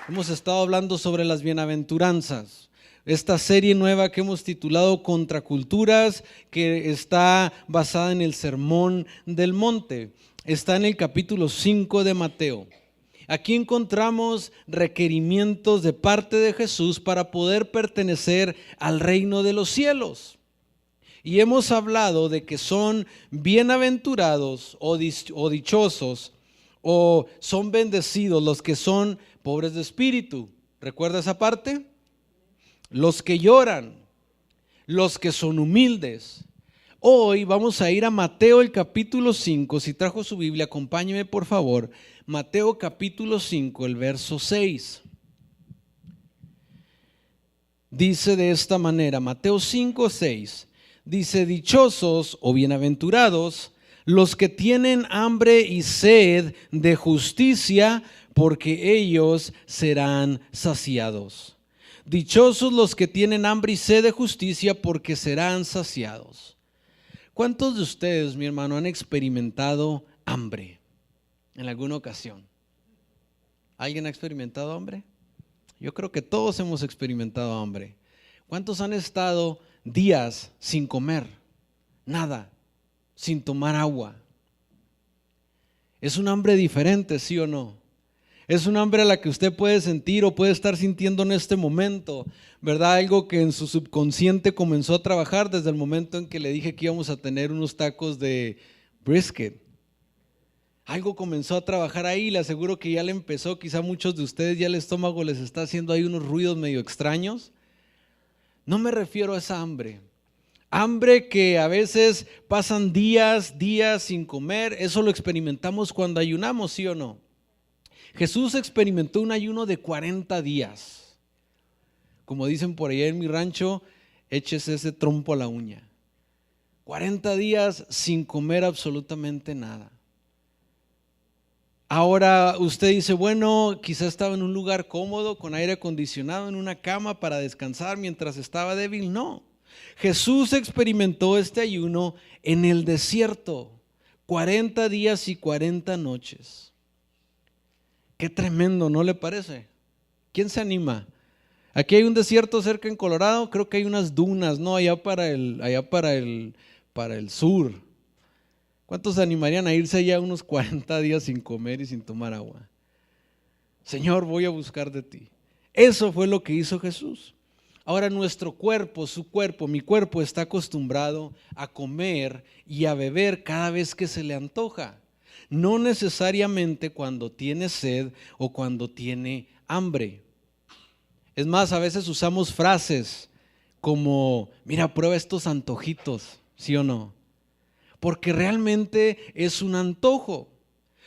Hemos estado hablando sobre las bienaventuranzas. Esta serie nueva que hemos titulado Contraculturas, que está basada en el Sermón del Monte. Está en el capítulo 5 de Mateo. Aquí encontramos requerimientos de parte de Jesús para poder pertenecer al reino de los cielos. Y hemos hablado de que son bienaventurados o dichosos o son bendecidos los que son pobres de espíritu. ¿Recuerda esa parte? Los que lloran, los que son humildes. Hoy vamos a ir a Mateo el capítulo 5. Si trajo su Biblia, acompáñeme por favor. Mateo capítulo 5, el verso 6. Dice de esta manera, Mateo 5, 6. Dice, dichosos o bienaventurados los que tienen hambre y sed de justicia, porque ellos serán saciados. Dichosos los que tienen hambre y sed de justicia, porque serán saciados. ¿Cuántos de ustedes, mi hermano, han experimentado hambre en alguna ocasión? ¿Alguien ha experimentado hambre? Yo creo que todos hemos experimentado hambre. ¿Cuántos han estado días sin comer nada, sin tomar agua? Es un hambre diferente, ¿sí o no? Es un hambre a la que usted puede sentir o puede estar sintiendo en este momento, ¿verdad? Algo que en su subconsciente comenzó a trabajar desde el momento en que le dije que íbamos a tener unos tacos de brisket. Algo comenzó a trabajar ahí, le aseguro que ya le empezó, quizá muchos de ustedes ya el estómago les está haciendo ahí unos ruidos medio extraños. No me refiero a esa hambre. Hambre que a veces pasan días sin comer, eso lo experimentamos cuando ayunamos, ¿sí o no? Jesús experimentó un ayuno de 40 días. Como dicen por allá en mi rancho, échese ese trompo a la uña. 40 días sin comer absolutamente nada. Ahora usted dice, bueno, quizás estaba en un lugar cómodo, con aire acondicionado, en una cama para descansar mientras estaba débil. No, Jesús experimentó este ayuno en el desierto, 40 días y 40 noches. Qué tremendo, ¿no le parece? ¿Quién se anima? Aquí hay un desierto cerca en Colorado, creo que hay unas dunas, ¿no? Allá para el sur. ¿Cuántos se animarían a irse allá unos 40 días sin comer y sin tomar agua? Señor, voy a buscar de ti. Eso fue lo que hizo Jesús. Ahora nuestro cuerpo, su cuerpo, mi cuerpo está acostumbrado a comer y a beber cada vez que se le antoja. No necesariamente cuando tiene sed o cuando tiene hambre. Es más, a veces usamos frases como, mira, prueba estos antojitos, ¿sí o no? Porque realmente es un antojo.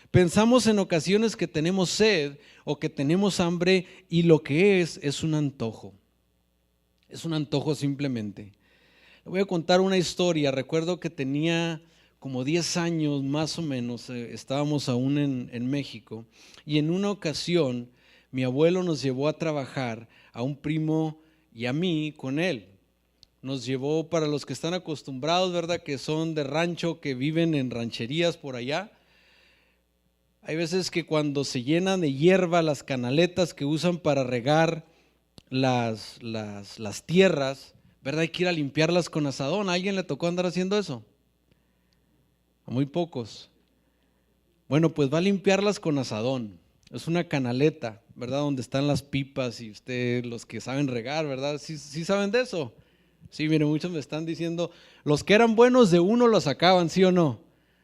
Pensamos en ocasiones que tenemos sed o que tenemos hambre y lo que es un antojo. Es un antojo simplemente. Le voy a contar una historia. Recuerdo que tenía como 10 años más o menos, estábamos aún en México, y en una ocasión mi abuelo nos llevó a trabajar a un primo y a mí con él. Nos llevó, para los que están acostumbrados, ¿verdad? Que son de rancho, que viven en rancherías por allá. Hay veces que cuando se llenan de hierba las canaletas que usan para regar las tierras, ¿verdad? Hay que ir a limpiarlas con asadón. ¿A alguien le tocó andar haciendo eso? A muy pocos. Bueno, pues va a limpiarlas con asadón. Es una canaleta, ¿verdad? Donde están las pipas y usted, los que saben regar, ¿verdad? ¿Sí saben de eso? Sí, miren, muchos me están diciendo, los que eran buenos de uno lo sacaban, ¿sí o no?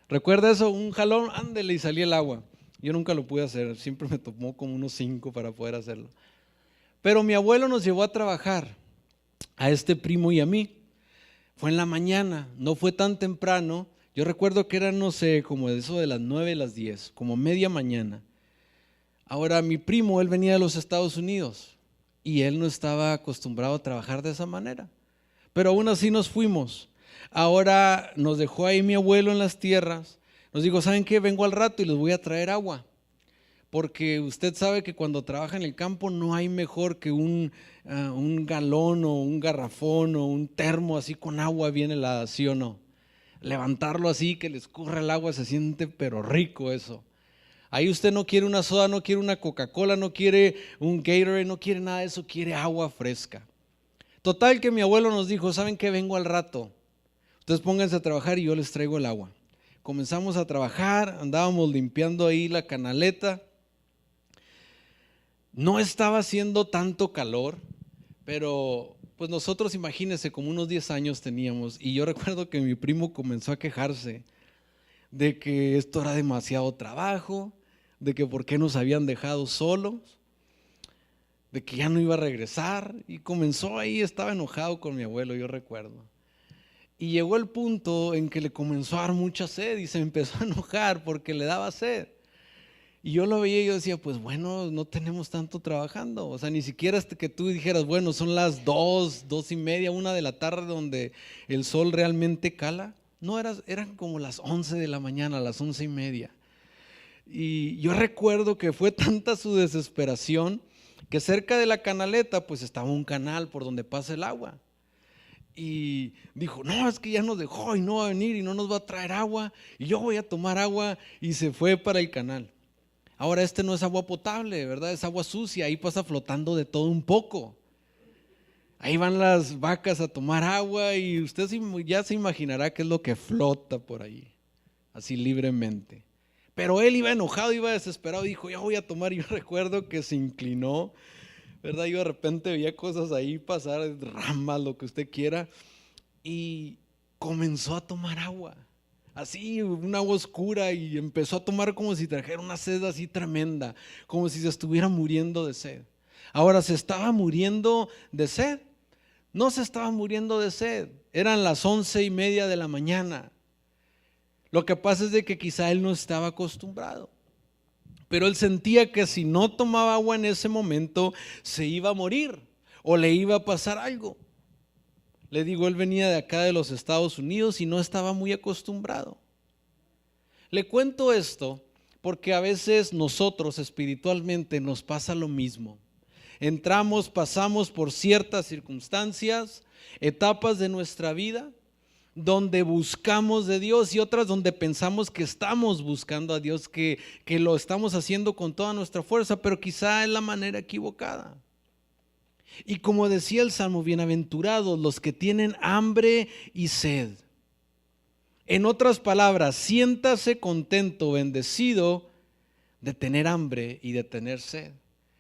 ¿Recuerda eso? Un jalón, ándele y salía el agua. Yo nunca lo pude hacer, siempre me tomó como unos 5 para poder hacerlo. Pero mi abuelo nos llevó a trabajar, a este primo y a mí. Fue en la mañana, no fue tan temprano. Yo recuerdo que era, no sé, como eso de las 9, las 10, como media mañana. Ahora mi primo, él venía de los Estados Unidos y él no estaba acostumbrado a trabajar de esa manera. Pero aún así nos fuimos. Ahora nos dejó ahí mi abuelo en las tierras. Nos dijo, ¿saben qué? Vengo al rato y les voy a traer agua. Porque usted sabe que cuando trabaja en el campo no hay mejor que un galón o un garrafón o un termo así con agua bien helada, ¿sí o no? Levantarlo así, que le escurra el agua, se siente pero rico eso. Ahí usted no quiere una soda, no quiere una Coca-Cola, no quiere un Gatorade, no quiere nada de eso, quiere agua fresca. Total que mi abuelo nos dijo, ¿saben qué? Vengo al rato. Ustedes pónganse a trabajar y yo les traigo el agua. Comenzamos a trabajar, andábamos limpiando ahí la canaleta. No estaba haciendo tanto calor, pero pues nosotros, imagínense, como unos 10 años teníamos, y yo recuerdo que mi primo comenzó a quejarse de que esto era demasiado trabajo, de que por qué nos habían dejado solos, de que ya no iba a regresar, y comenzó ahí, estaba enojado con mi abuelo, yo recuerdo. Y llegó el punto en que le comenzó a dar mucha sed y se empezó a enojar porque le daba sed. Y yo lo veía y yo decía, pues bueno, no tenemos tanto trabajando. O sea, ni siquiera hasta que tú dijeras, bueno, son las 2:30, 1 de la tarde donde el sol realmente cala. No, eran como las 11 de la mañana, las 11:30. Y yo recuerdo que fue tanta su desesperación que cerca de la canaleta pues estaba un canal por donde pasa el agua. Y dijo, no, es que ya nos dejó y no va a venir y no nos va a traer agua y yo voy a tomar agua, y se fue para el canal. Ahora no es agua potable, ¿verdad? Es agua sucia, ahí pasa flotando de todo un poco. Ahí van las vacas a tomar agua y usted ya se imaginará qué es lo que flota por ahí, así libremente. Pero él iba enojado, iba desesperado, dijo, ya voy a tomar. Y yo recuerdo que se inclinó, ¿verdad? Yo de repente veía cosas ahí pasar, ramas, lo que usted quiera, y comenzó a tomar agua, así un agua oscura, y empezó a tomar como si trajera una sed así tremenda, como si se estuviera muriendo de sed. Ahora, ¿se estaba muriendo de sed? No se estaba muriendo de sed, eran las 11:30 de la mañana. Lo que pasa es de que quizá él no estaba acostumbrado. Pero él sentía que si no tomaba agua en ese momento se iba a morir o le iba a pasar algo. Le digo, él venía de acá de los Estados Unidos y no estaba muy acostumbrado. Le cuento esto porque a veces nosotros espiritualmente nos pasa lo mismo. Pasamos por ciertas circunstancias, etapas de nuestra vida donde buscamos de Dios y otras donde pensamos que estamos buscando a Dios, que lo estamos haciendo con toda nuestra fuerza, pero quizá es la manera equivocada. Y como decía el Salmo, bienaventurados los que tienen hambre y sed. En otras palabras, siéntase contento, bendecido de tener hambre y de tener sed.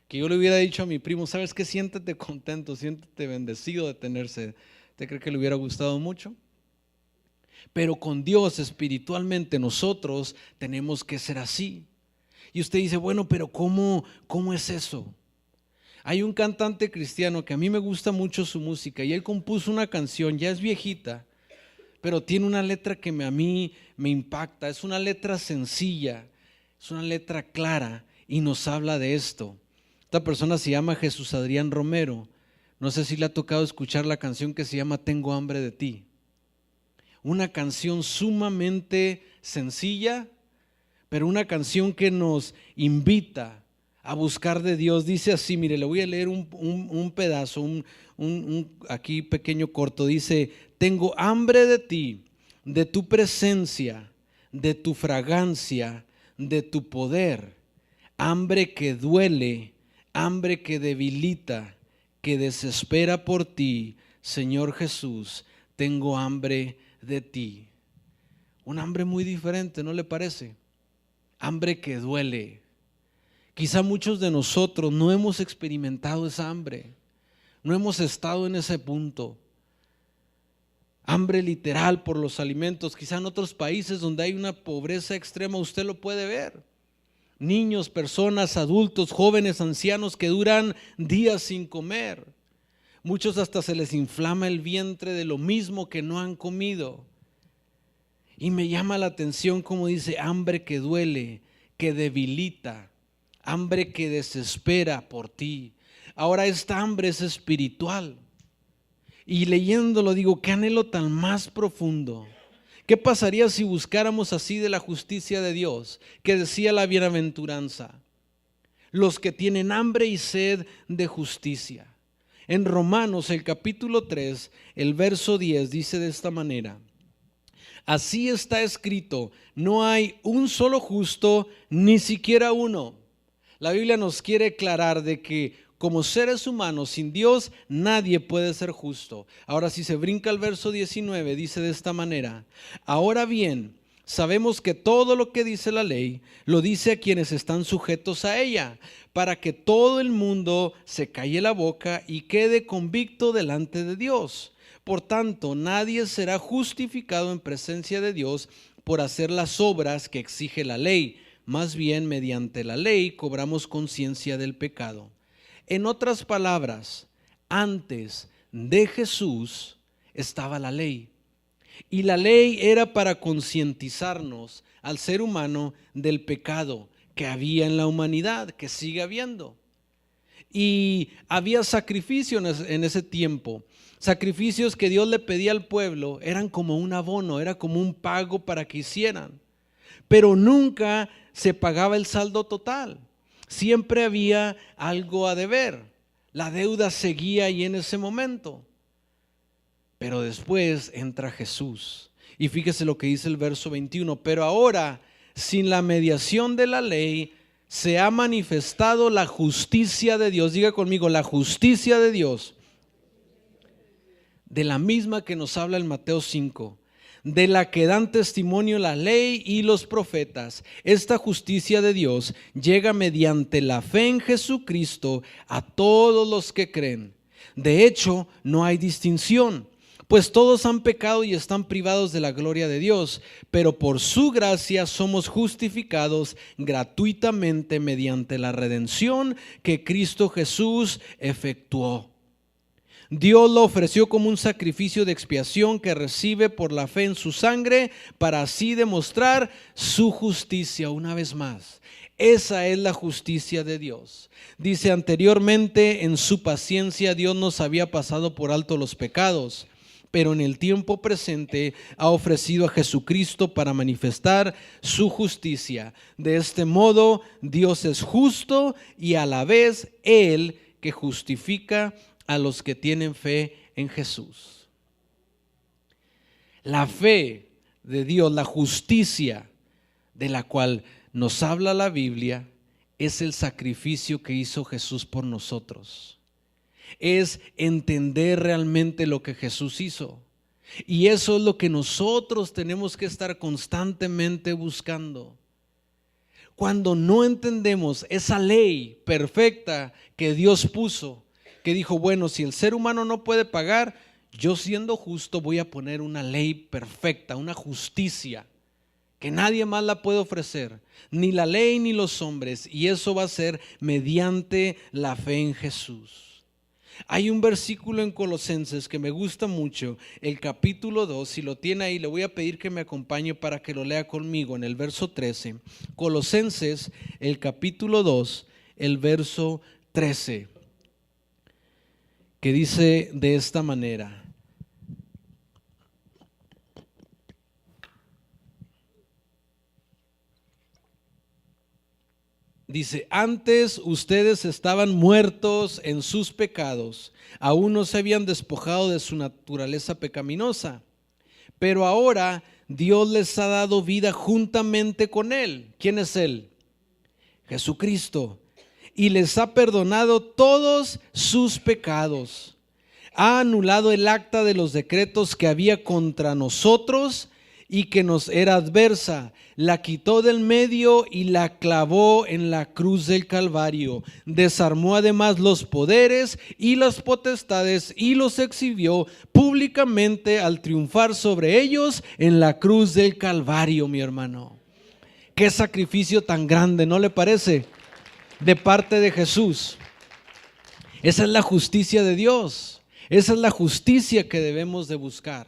Que yo le hubiera dicho a mi primo, ¿sabes qué? Siéntate contento, siéntate bendecido de tener sed. ¿Usted cree que le hubiera gustado mucho? Pero con Dios espiritualmente nosotros tenemos que ser así. Y usted dice, bueno, pero ¿cómo es eso? Hay un cantante cristiano que a mí me gusta mucho su música y él compuso una canción, ya es viejita, pero tiene una letra que a mí me impacta. Es una letra sencilla, es una letra clara y nos habla de esto. Esta persona se llama Jesús Adrián Romero. No sé si le ha tocado escuchar la canción que se llama Tengo hambre de ti. Una canción sumamente sencilla, pero una canción que nos invita a buscar de Dios. Dice así, mire, le voy a leer un pedazo, aquí pequeño corto. Dice, tengo hambre de ti, de tu presencia, de tu fragancia, de tu poder. Hambre que duele, hambre que debilita, que desespera por ti, Señor Jesús. Tengo hambre de ti. Un hambre muy diferente, ¿no le parece? Hambre que duele. Quizá muchos de nosotros no hemos experimentado esa hambre, no hemos estado en ese punto. Hambre literal por los alimentos. Quizá en otros países donde hay una pobreza extrema usted lo puede ver. Niños, personas, adultos, jóvenes, ancianos que duran días sin comer. Muchos hasta se les inflama el vientre de lo mismo que no han comido. Y me llama la atención como dice, hambre que duele, que debilita, hambre que desespera por ti. Ahora esta hambre es espiritual. Y leyéndolo digo, qué anhelo tan más profundo. ¿Qué pasaría si buscáramos así de la justicia de Dios? Que decía la bienaventuranza, los que tienen hambre y sed de justicia. En Romanos el capítulo 3, el verso 10 dice de esta manera: Así está escrito, no hay un solo justo, ni siquiera uno. La Biblia nos quiere aclarar de que como seres humanos sin Dios nadie puede ser justo. Ahora si se brinca al verso 19, dice de esta manera: ahora bien, sabemos que todo lo que dice la ley lo dice a quienes están sujetos a ella, para que todo el mundo se calle la boca y quede convicto delante de Dios. Por tanto, nadie será justificado en presencia de Dios por hacer las obras que exige la ley. Más bien, mediante la ley cobramos conciencia del pecado. En otras palabras, antes de Jesús estaba la ley. Y la ley era para concientizarnos al ser humano del pecado que había en la humanidad, que sigue habiendo. Y había sacrificios en ese tiempo. Sacrificios que Dios le pedía al pueblo, eran como un abono, era como un pago para que hicieran. Pero nunca se pagaba el saldo total. Siempre había algo a deber. La deuda seguía ahí en ese momento. Pero después entra Jesús. Y fíjese lo que dice el verso 21. Pero ahora, sin la mediación de la ley, se ha manifestado la justicia de Dios. Diga conmigo, la justicia de Dios. De la misma que nos habla en Mateo 5. De la que dan testimonio la ley y los profetas. Esta justicia de Dios llega mediante la fe en Jesucristo a todos los que creen. De hecho, no hay distinción, pues todos han pecado y están privados de la gloria de Dios, pero por su gracia somos justificados gratuitamente mediante la redención que Cristo Jesús efectuó. Dios lo ofreció como un sacrificio de expiación que recibe por la fe en su sangre para así demostrar su justicia una vez más. Esa es la justicia de Dios. Dice anteriormente, en su paciencia Dios nos había pasado por alto los pecados, pero en el tiempo presente ha ofrecido a Jesucristo para manifestar su justicia. De este modo, Dios es justo y a la vez Él que justifica a los que tienen fe en Jesús. La fe de Dios, la justicia de la cual nos habla la Biblia, es el sacrificio que hizo Jesús por nosotros. Es entender realmente lo que Jesús hizo. Y eso es lo que nosotros tenemos que estar constantemente buscando. Cuando no entendemos esa ley perfecta que Dios puso, que dijo, bueno, si el ser humano no puede pagar, yo siendo justo voy a poner una ley perfecta, una justicia que nadie más la puede ofrecer, ni la ley ni los hombres, y eso va a ser mediante la fe en Jesús. Hay un versículo en Colosenses que me gusta mucho, el capítulo 2, si lo tiene ahí, le voy a pedir que me acompañe para que lo lea conmigo en el verso 13. Colosenses, el capítulo 2, el verso 13. Que dice de esta manera: dice, antes ustedes estaban muertos en sus pecados, aún no se habían despojado de su naturaleza pecaminosa, pero ahora Dios les ha dado vida juntamente con Él. ¿Quién es Él? Jesucristo. Y les ha perdonado todos sus pecados. Ha anulado el acta de los decretos que había contra nosotros y que nos era adversa. La quitó del medio y la clavó en la cruz del Calvario. Desarmó además los poderes y las potestades y los exhibió públicamente al triunfar sobre ellos en la cruz del Calvario, mi hermano. Qué sacrificio tan grande, ¿no le parece? De parte de Jesús. Esa es la justicia de Dios. Esa es la justicia que debemos de buscar.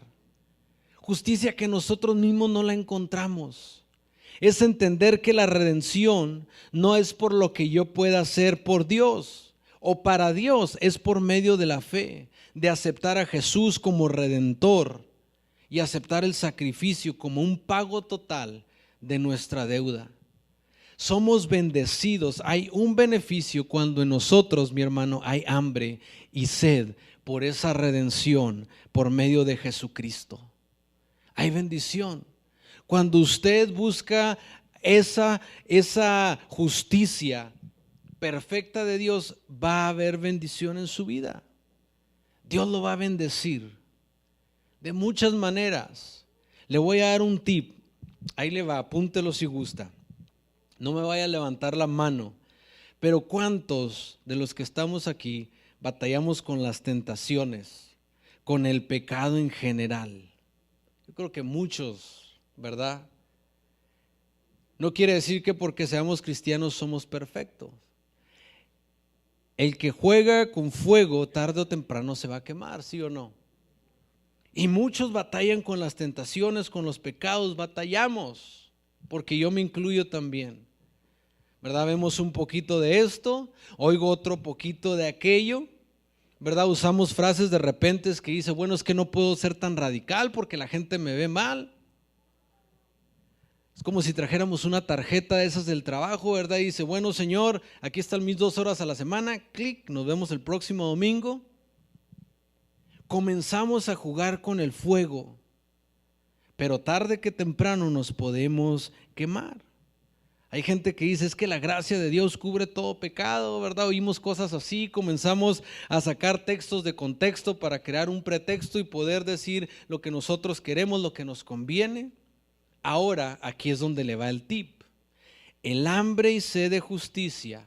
Justicia que nosotros mismos no la encontramos. Es entender que la redención no es por lo que yo pueda hacer por Dios o para Dios, es por medio de la fe, de aceptar a Jesús como redentor y aceptar el sacrificio como un pago total de nuestra deuda. Somos bendecidos, hay un beneficio cuando en nosotros, mi hermano, hay hambre y sed por esa redención por medio de Jesucristo. hay bendición. Cuando usted busca esa justicia perfecta de Dios, va a haber bendición en su vida. Dios lo va a bendecir de muchas maneras. Le voy a dar un tip. Ahí le va, apúntelo si gusta. No me vaya a levantar la mano. Pero ¿cuántos de los que estamos aquí batallamos con las tentaciones, con el pecado en general? Yo creo que muchos, ¿verdad? No quiere decir que porque seamos cristianos somos perfectos. El que juega con fuego tarde o temprano se va a quemar, ¿sí o no? Y muchos batallan con las tentaciones, con los pecados, batallamos, porque yo me incluyo también. ¿Verdad? Vemos un poquito de esto, oigo otro poquito de aquello, ¿verdad? Usamos frases de repente que dice, bueno, es que no puedo ser tan radical porque la gente me ve mal. Es como si trajéramos una tarjeta de esas del trabajo, ¿verdad? Y dice, bueno, señor, aquí están mis 2 horas a la semana, clic, nos vemos el próximo domingo. Comenzamos a jugar con el fuego, pero tarde que temprano nos podemos quemar. Hay gente que dice, es que la gracia de Dios cubre todo pecado, ¿verdad? Oímos cosas así, comenzamos a sacar textos de contexto para crear un pretexto y poder decir lo que nosotros queremos, lo que nos conviene. Ahora, aquí es donde le va el tip. El hambre y sed de justicia,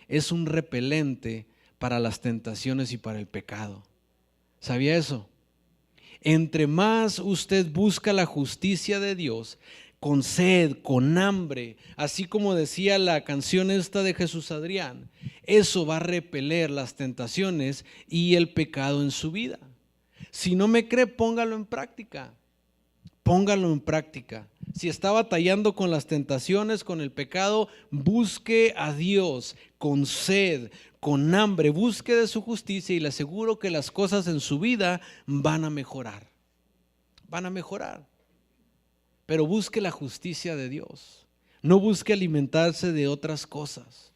es un repelente para las tentaciones y para el pecado. ¿Sabía eso? Entre más usted busca la justicia de Dios, con sed, con hambre, así como decía la canción esta de Jesús Adrián, eso va a repeler las tentaciones y el pecado en su vida. Si no me cree, póngalo en práctica. Póngalo en práctica. Si está batallando con las tentaciones, con el pecado, busque a Dios con sed, con hambre, busque de su justicia y le aseguro que las cosas en su vida van a mejorar. Van a mejorar. Pero busque la justicia de Dios. No busque alimentarse de otras cosas.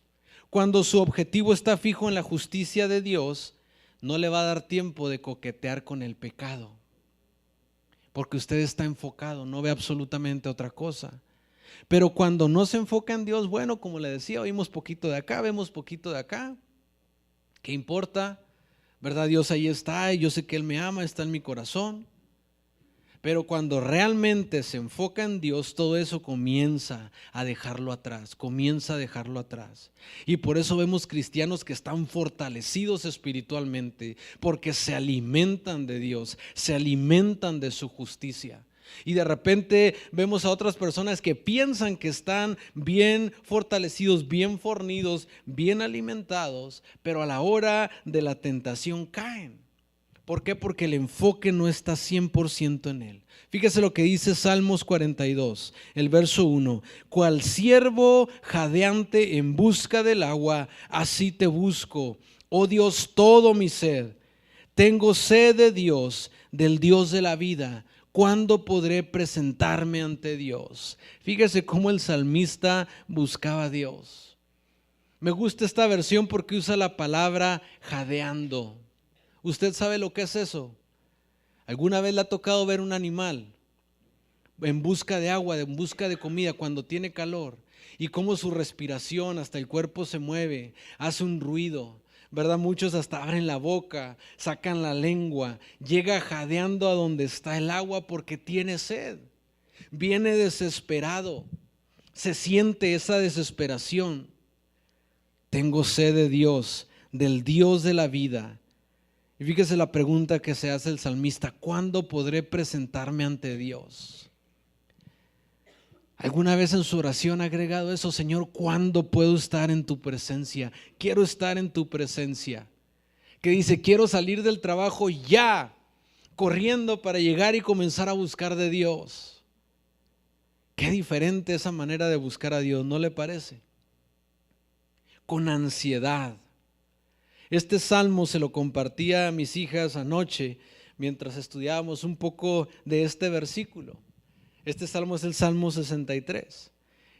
Cuando su objetivo está fijo en la justicia de Dios, no le va a dar tiempo de coquetear con el pecado. Porque usted está enfocado, no ve absolutamente otra cosa. Pero cuando no se enfoca en Dios, bueno, como le decía, oímos poquito de acá, vemos poquito de acá. ¿Qué importa? ¿Verdad? Dios ahí está y yo sé que Él me ama, está en mi corazón. Pero cuando realmente se enfoca en Dios, todo eso comienza a dejarlo atrás, Y por eso vemos cristianos que están fortalecidos espiritualmente, porque se alimentan de Dios, se alimentan de su justicia. Y de repente vemos a otras personas que piensan que están bien fortalecidos, bien fornidos, bien alimentados, pero a la hora de la tentación caen. ¿Por qué? Porque el enfoque no está 100% en él. Fíjese lo que dice Salmos 42, el verso 1. Cual siervo jadeante en busca del agua, así te busco, oh Dios, todo mi sed. Tengo sed de Dios, del Dios de la vida. ¿Cuándo podré presentarme ante Dios? Fíjese cómo el salmista buscaba a Dios. Me gusta esta versión porque usa la palabra jadeando. ¿Usted sabe lo que es eso? ¿Alguna vez le ha tocado ver un animal en busca de agua, en busca de comida cuando tiene calor? Y cómo su respiración, hasta el cuerpo se mueve, hace un ruido, ¿verdad? Muchos hasta abren la boca, sacan la lengua, llega jadeando a donde está el agua porque tiene sed. Viene desesperado, se siente esa desesperación. Tengo sed de Dios, del Dios de la vida. Y fíjese la pregunta que se hace el salmista: ¿cuándo podré presentarme ante Dios? ¿Alguna vez en su oración ha agregado eso? Señor, ¿cuándo puedo estar en tu presencia? Quiero estar en tu presencia. Que dice, quiero salir del trabajo ya, corriendo para llegar y comenzar a buscar de Dios. Qué diferente esa manera de buscar a Dios, ¿no le parece? Con ansiedad. Este salmo se lo compartía a mis hijas anoche mientras estudiábamos un poco de este versículo. Este salmo es el Salmo 63.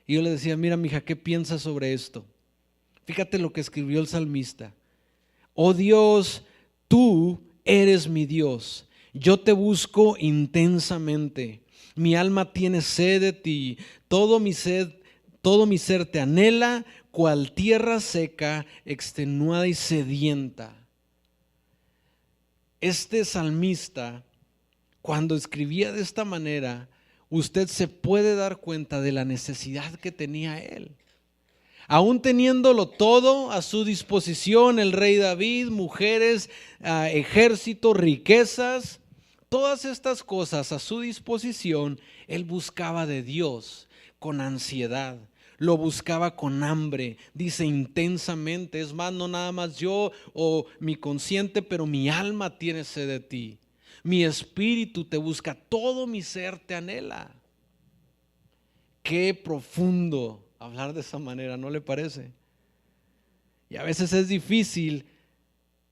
Y yo le decía, mira, mija, ¿qué piensas sobre esto? Fíjate lo que escribió el salmista. Oh Dios, tú eres mi Dios. Yo te busco intensamente. Mi alma tiene sed de ti. Todo mi ser te anhela, cual tierra seca, extenuada y sedienta. Este salmista, cuando escribía de esta manera, usted se puede dar cuenta de la necesidad que tenía él. Aún teniéndolo todo a su disposición, el rey David, mujeres, ejército, riquezas, todas estas cosas a su disposición, él buscaba de Dios con ansiedad, lo buscaba con hambre, dice intensamente. Es más, no nada más yo o mi consciente, pero mi alma tiene sed de ti. Mi espíritu te busca, todo mi ser te anhela. Qué profundo hablar de esa manera, ¿no le parece? Y a veces es difícil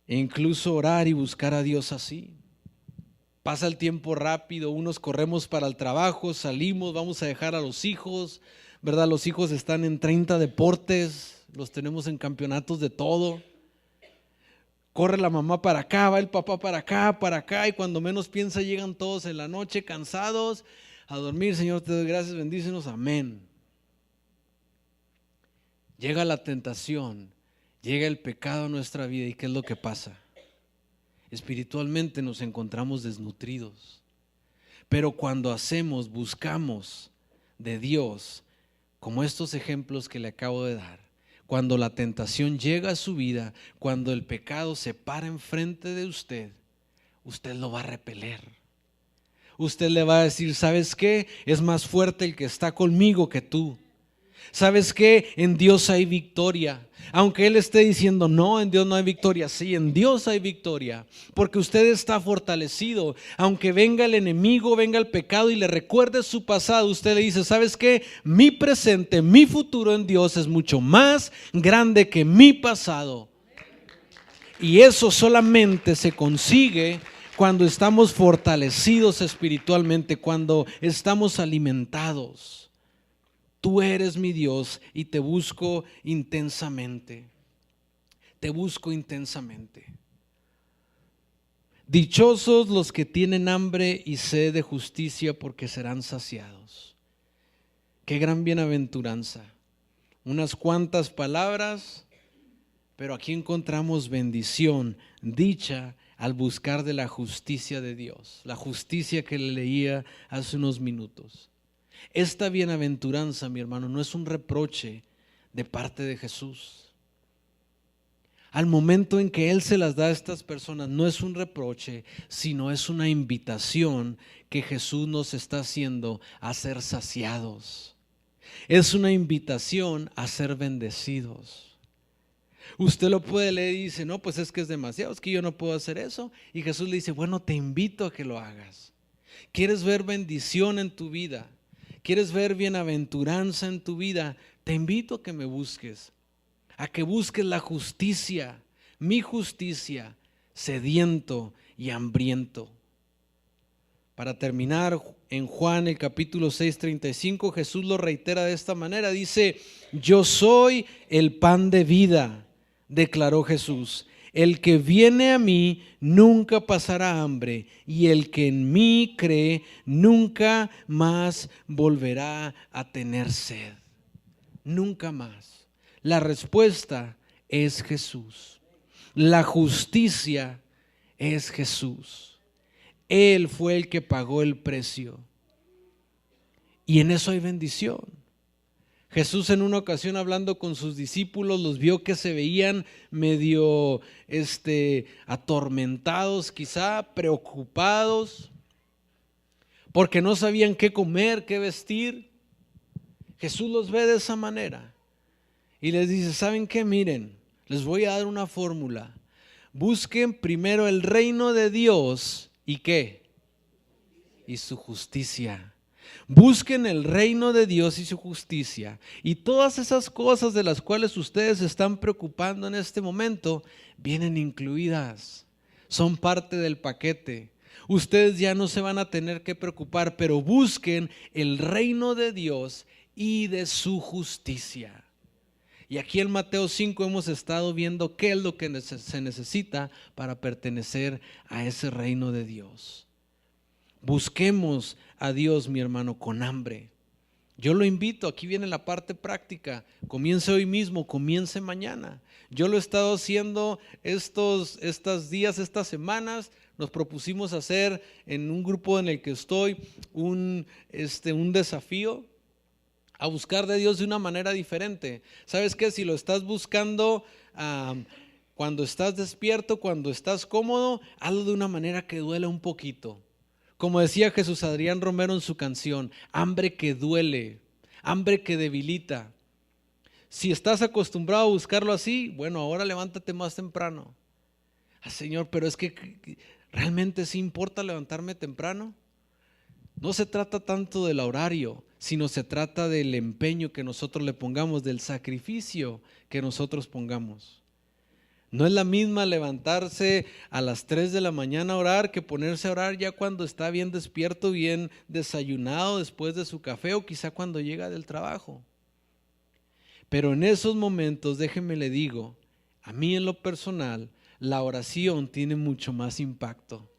incluso orar y buscar a Dios así. Pasa el tiempo rápido, unos corremos para el trabajo, salimos, vamos a dejar a los hijos, ¿verdad? Los hijos están en 30 deportes, los tenemos en campeonatos de todo. Corre la mamá para acá, va el papá para acá, y cuando menos piensa llegan todos en la noche cansados a dormir. Señor, te doy gracias, bendícenos, amén. Llega la tentación, llega el pecado a nuestra vida, ¿y qué es lo que pasa? Espiritualmente nos encontramos desnutridos. Pero cuando buscamos de Dios, como estos ejemplos que le acabo de dar, cuando la tentación llega a su vida, cuando el pecado se para enfrente de usted, usted lo va a repeler. Usted le va a decir, ¿sabes qué? Es más fuerte el que está conmigo que tú. ¿Sabes qué? En Dios hay victoria. Aunque Él esté diciendo, no, en Dios no hay victoria. Sí, en Dios hay victoria. Porque usted está fortalecido. Aunque venga el enemigo, venga el pecado y le recuerde su pasado, usted le dice, ¿sabes qué? Mi presente, mi futuro en Dios es mucho más grande que mi pasado. Y eso solamente se consigue cuando estamos fortalecidos espiritualmente, cuando estamos alimentados. Tú eres mi Dios y te busco intensamente. Te busco intensamente. Dichosos los que tienen hambre y sed de justicia, porque serán saciados. Qué gran bienaventuranza. Unas cuantas palabras, pero aquí encontramos bendición, dicha al buscar de la justicia de Dios. La justicia que le leía hace unos minutos. Esta bienaventuranza, mi hermano, no es un reproche de parte de Jesús. Al momento en que Él se las da a estas personas, no es un reproche, sino es una invitación que Jesús nos está haciendo a ser saciados. Es una invitación a ser bendecidos. Usted lo puede leer y dice, no, pues es que es demasiado, es que yo no puedo hacer eso. Y Jesús le dice, bueno, te invito a que lo hagas. ¿Quieres ver bendición en tu vida? ¿Quieres ver bienaventuranza en tu vida? Te invito a que me busques, a que busques la justicia, mi justicia, sediento y hambriento. Para terminar, en Juan el capítulo 6:35, Jesús lo reitera de esta manera, dice, yo soy el pan de vida, declaró Jesús. El que viene a mí nunca pasará hambre, y el que en mí cree nunca más volverá a tener sed. Nunca más. La respuesta es Jesús. La justicia es Jesús. Él fue el que pagó el precio. Y en eso hay bendición. Jesús en una ocasión hablando con sus discípulos los vio que se veían medio atormentados, quizá preocupados, porque no sabían qué comer, qué vestir. Jesús los ve de esa manera y les dice, ¿saben qué? Miren, les voy a dar una fórmula. Busquen primero el reino de Dios y ¿qué? Y su justicia. Busquen el reino de Dios y su justicia, y todas esas cosas de las cuales ustedes se están preocupando en este momento vienen incluidas, son parte del paquete. Ustedes ya no se van a tener que preocupar, pero busquen el reino de Dios y de su justicia. Y aquí en Mateo 5 hemos estado viendo qué es lo que se necesita para pertenecer a ese reino de Dios. Busquemos a Dios, mi hermano, con hambre. Yo lo invito, aquí viene la parte práctica. Comience hoy mismo, comience mañana. Yo lo he estado haciendo estos días, estas semanas. Nos propusimos hacer en un grupo en el que estoy un desafío a buscar de Dios de una manera diferente. ¿Sabes qué? Si lo estás buscando cuando estás despierto, cuando estás cómodo, hazlo de una manera que duela un poquito. Como decía Jesús Adrián Romero en su canción, hambre que duele, hambre que debilita. Si estás acostumbrado a buscarlo así, bueno, ahora levántate más temprano. Señor, pero es que ¿realmente sí importa levantarme temprano? No se trata tanto del horario, sino se trata del empeño que nosotros le pongamos, del sacrificio que nosotros pongamos. No es la misma levantarse a las 3 de la mañana a orar que ponerse a orar ya cuando está bien despierto, bien desayunado después de su café o quizá cuando llega del trabajo. Pero en esos momentos, déjeme le digo, a mí en lo personal, la oración tiene mucho más impacto.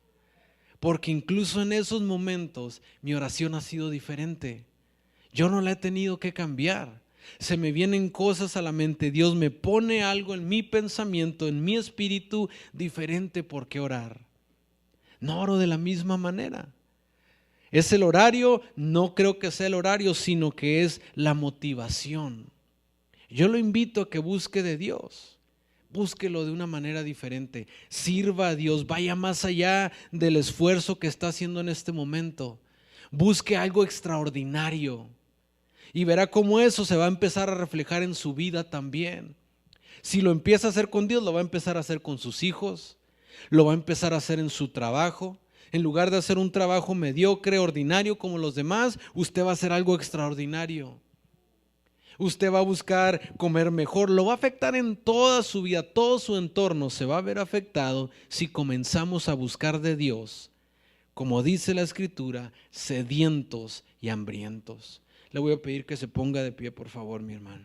Porque incluso en esos momentos mi oración ha sido diferente. Yo no la he tenido que cambiar. Se me vienen cosas a la mente. Dios me pone algo en mi pensamiento, en mi espíritu diferente por qué orar. No oro de la misma manera. Es el horario, no creo que sea el horario, sino que es la motivación. Yo lo invito a que busque de Dios. Búsquelo de una manera diferente. Sirva a Dios. Vaya más allá del esfuerzo que está haciendo en este momento. Busque algo extraordinario. Y verá cómo eso se va a empezar a reflejar en su vida también. Si lo empieza a hacer con Dios, lo va a empezar a hacer con sus hijos. Lo va a empezar a hacer en su trabajo. En lugar de hacer un trabajo mediocre, ordinario como los demás, usted va a hacer algo extraordinario. Usted va a buscar comer mejor, lo va a afectar en toda su vida, todo su entorno se va a ver afectado si comenzamos a buscar de Dios, como dice la Escritura, sedientos y hambrientos. Le voy a pedir que se ponga de pie, por favor, mi hermano.